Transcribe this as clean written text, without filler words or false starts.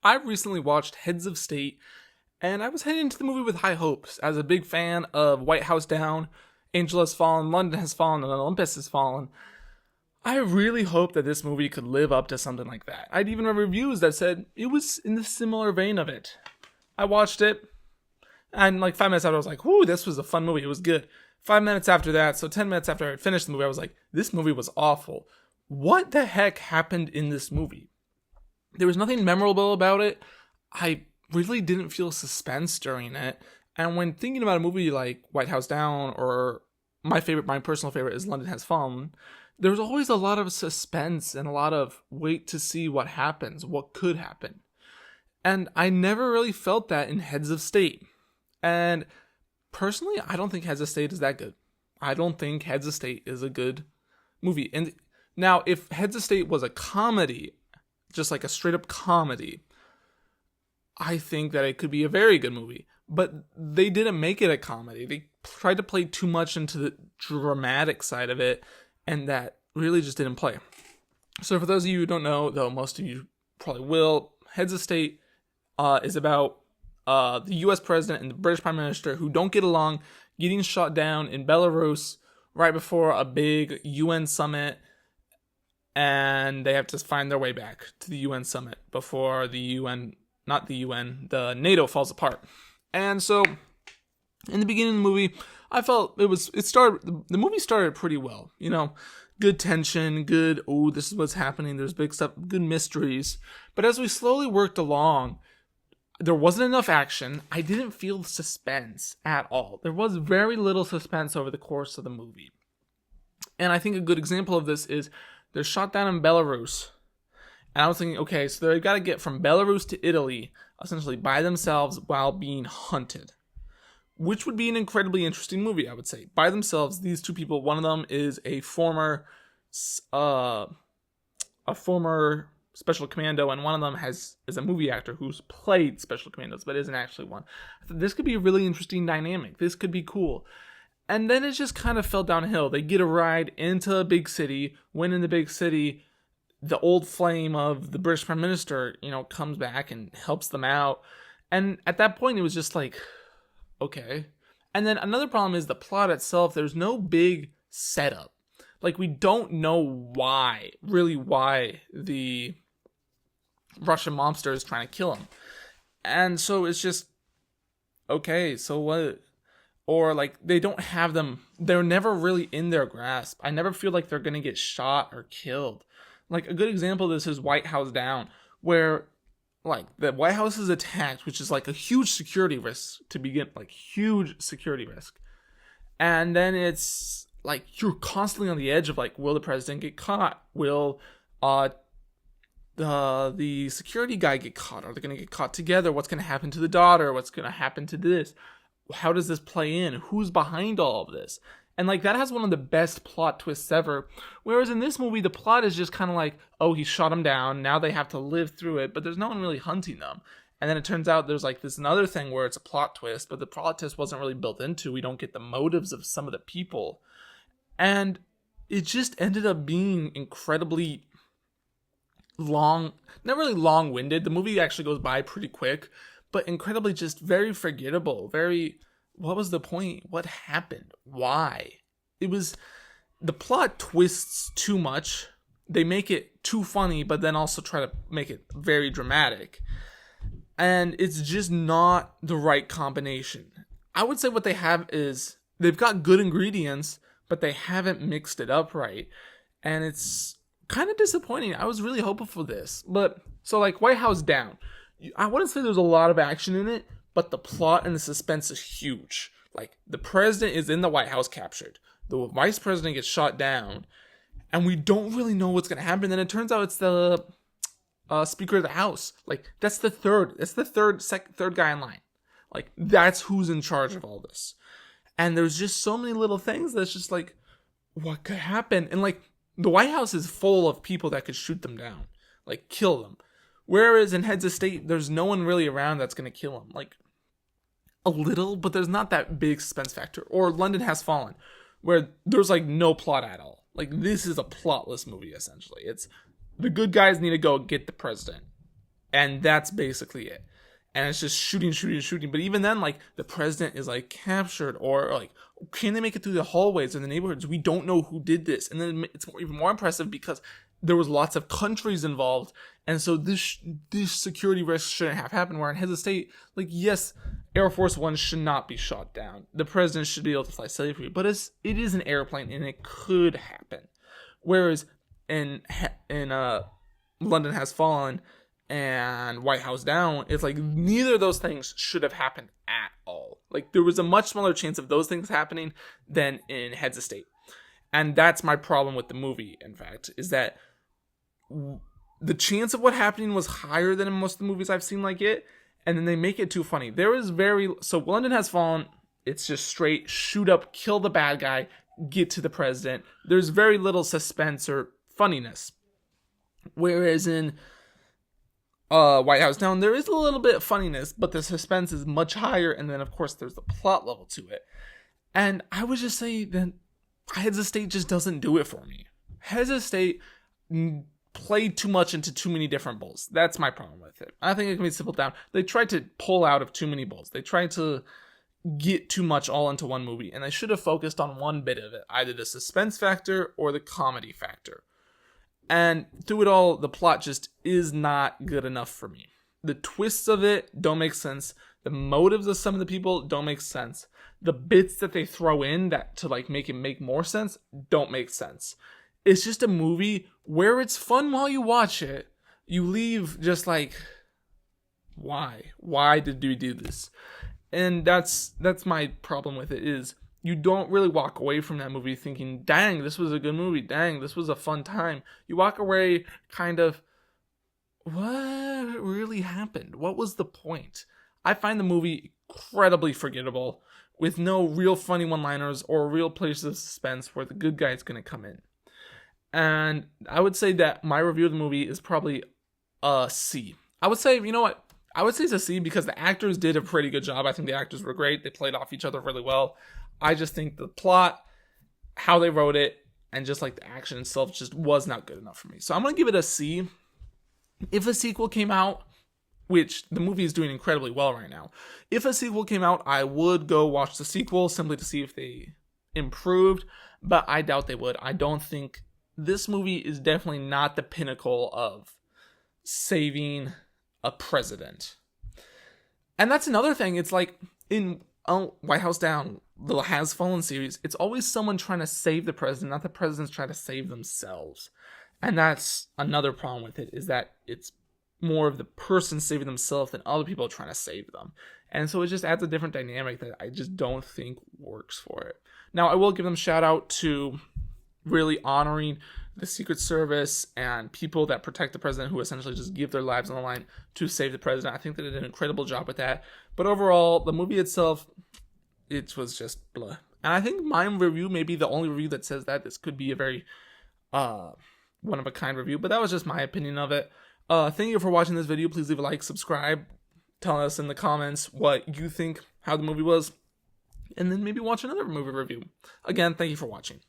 I recently watched Heads of State, and I was heading into the movie with high hopes. As a big fan of White House Down, Angel Has Fallen, London Has Fallen, and Olympus Has Fallen, I really hoped that this movie could live up to something like that. I'd even read reviews that said it was in the similar vein of it. I watched it, and like 5 minutes after, I was like, "Whoo, this was a fun movie. It was good." 5 minutes after that, so 10 minutes after I had finished the movie, I was like, "This movie was awful. What the heck happened in this movie?" There was nothing memorable about it. I really didn't feel suspense during it. And when thinking about a movie like White House Down, or my personal favorite is London Has Fallen, there was always a lot of suspense and a lot of wait to see what happens, what could happen. And I never really felt that in Heads of State. And personally, I don't think Heads of State is that good. I don't think Heads of State is a good movie. And now, if Heads of State was a comedy, just like a straight up comedy, I think that it could be a very good movie. But they didn't make it a comedy. They tried to play too much into the dramatic side of it, and that really just didn't play. So for those of you who don't know, though most of you probably will, Heads of State is about the US president and the British Prime Minister who don't get along, getting shot down in Belarus right before a big UN summit, and they have to find their way back to the UN summit before the NATO falls apart. And so, in the beginning of the movie, I felt the movie started pretty well. Good tension, good, oh, this is what's happening, there's big stuff, good mysteries. But as we slowly worked along, there wasn't enough action. I didn't feel suspense at all. There was very little suspense over the course of the movie. And I think a good example of this is they're shot down in Belarus. And I was thinking, okay, so they've got to get from Belarus to Italy, essentially by themselves while being hunted. Which would be an incredibly interesting movie, I would say. By themselves, these two people, one of them is a former special commando, and one of them is a movie actor who's played special commandos, but isn't actually one. This could be a really interesting dynamic. This could be cool. And then it just kind of fell downhill. They get a ride into a big city. When in the big city, the old flame of the British Prime Minister, comes back and helps them out. And at that point, it was just like, okay. And then another problem is the plot itself. There's no big setup. Like, we don't know why the Russian mobster is trying to kill him. And so it's just, okay, so what? Or, like, they don't have them. They're never really in their grasp. I never feel like they're going to get shot or killed. Like, a good example of this is White House Down, where, like, the White House is attacked, which is, like, a huge security risk to begin, like, huge security risk. And then it's, like, you're constantly on the edge of, like, will the president get caught? Will the security guy get caught? Are they going to get caught together? What's going to happen to the daughter? What's going to happen to this? How does this play in? Who's behind all of this? And, like, that has one of the best plot twists ever. Whereas in this movie, the plot is just kind of like, oh, he shot him down. Now they have to live through it. But there's no one really hunting them. And then it turns out there's, like, this another thing where it's a plot twist. But the plot twist wasn't really built into. We don't get the motives of some of the people. And it just ended up being incredibly long. Not really long-winded. The movie actually goes by pretty quick. But incredibly just very forgettable. Very, what was the point? What happened? Why? It was, the plot twists too much. They make it too funny, but then also try to make it very dramatic. And it's just not the right combination. I would say what they have is, they've got good ingredients, but they haven't mixed it up right. And it's kind of disappointing. I was really hopeful for this. But, so like White House Down. I wouldn't say there's a lot of action in it, but the plot and the suspense is huge. Like, the president is in the White House captured. The vice president gets shot down, and we don't really know what's going to happen. Then it turns out it's the Speaker of the House. Like, that's the third guy in line. Like, that's who's in charge of all this. And there's just so many little things that's just like, what could happen? And, like, the White House is full of people that could shoot them down. Like, kill them. Whereas in Heads of State, there's no one really around that's going to kill him. Like, a little, but there's not that big suspense factor. Or London Has Fallen, where there's, like, no plot at all. Like, this is a plotless movie, essentially. It's, the good guys need to go get the president. And that's basically it. And it's just shooting, shooting, shooting. But even then, like, the president is like captured, or like, can they make it through the hallways in the neighborhoods? We don't know who did this. And then it's even more impressive because there was lots of countries involved, and so this security risk shouldn't have happened. Where in his estate, like, yes, Air Force One should not be shot down. The president should be able to fly safely, but it is an airplane and it could happen. Whereas in London Has Fallen and White House Down, it's like neither of those things should have happened at all. Like, there was a much smaller chance of those things happening than in Heads of State. And that's my problem with the movie, in fact, is that the chance of what happening was higher than in most of the movies I've seen like it, and then they make it too funny. So London Has Fallen, it's just straight shoot up, kill the bad guy, get to the president. There's very little suspense or funniness. Whereas in White House Down, there is a little bit of funniness, but the suspense is much higher, and then of course there's the plot level to it. And I would just say that Heads of State just doesn't do it for me. Heads of State played too much into too many different bowls. That's my problem with it. I think it can be simpled down. They tried to pull out of too many bowls. They tried to get too much all into one movie, and they should have focused on one bit of it, either the suspense factor or the comedy factor. And through it all, the plot just is not good enough for me. The twists of it don't make sense. The motives of some of the people don't make sense. The bits that they throw in that to like make it make more sense don't make sense. It's just a movie where it's fun while you watch it. You leave just like, why? Why did we do this? And that's my problem with it, is you don't really walk away from that movie thinking, dang, this was a good movie. Dang, this was a fun time. You walk away kind of, what really happened? What was the point? I find the movie incredibly forgettable, with no real funny one-liners or real places of suspense where the good guy is going to come in. And I would say that my review of the movie is probably a C. I would say, you know what? I would say it's a C because the actors did a pretty good job. I think the actors were great. They played off each other really well. I just think the plot, how they wrote it, and just like the action itself just was not good enough for me. So I'm going to give it a C. If a sequel came out, which the movie is doing incredibly well right now, if a sequel came out, I would go watch the sequel simply to see if they improved, but I doubt they would. I don't think this movie is definitely not the pinnacle of saving a president. And that's another thing. It's like in White House Down, the Has Fallen series, it's always someone trying to save the president, not the presidents trying to save themselves. And that's another problem with it, is that it's more of the person saving themselves than other people trying to save them. And so it just adds a different dynamic that I just don't think works for it. Now, I will give them shout out to really honoring the Secret Service and people that protect the president, who essentially just give their lives on the line to save the president. I think they did an incredible job with that. But overall, the movie itself, it was just blah. And I think my review may be the only review that says that. This could be a very one-of-a-kind review, but that was just my opinion of it. Thank you for watching this video. Please leave a like, subscribe, tell us in the comments what you think, how the movie was, and then maybe watch another movie review. Again, thank you for watching.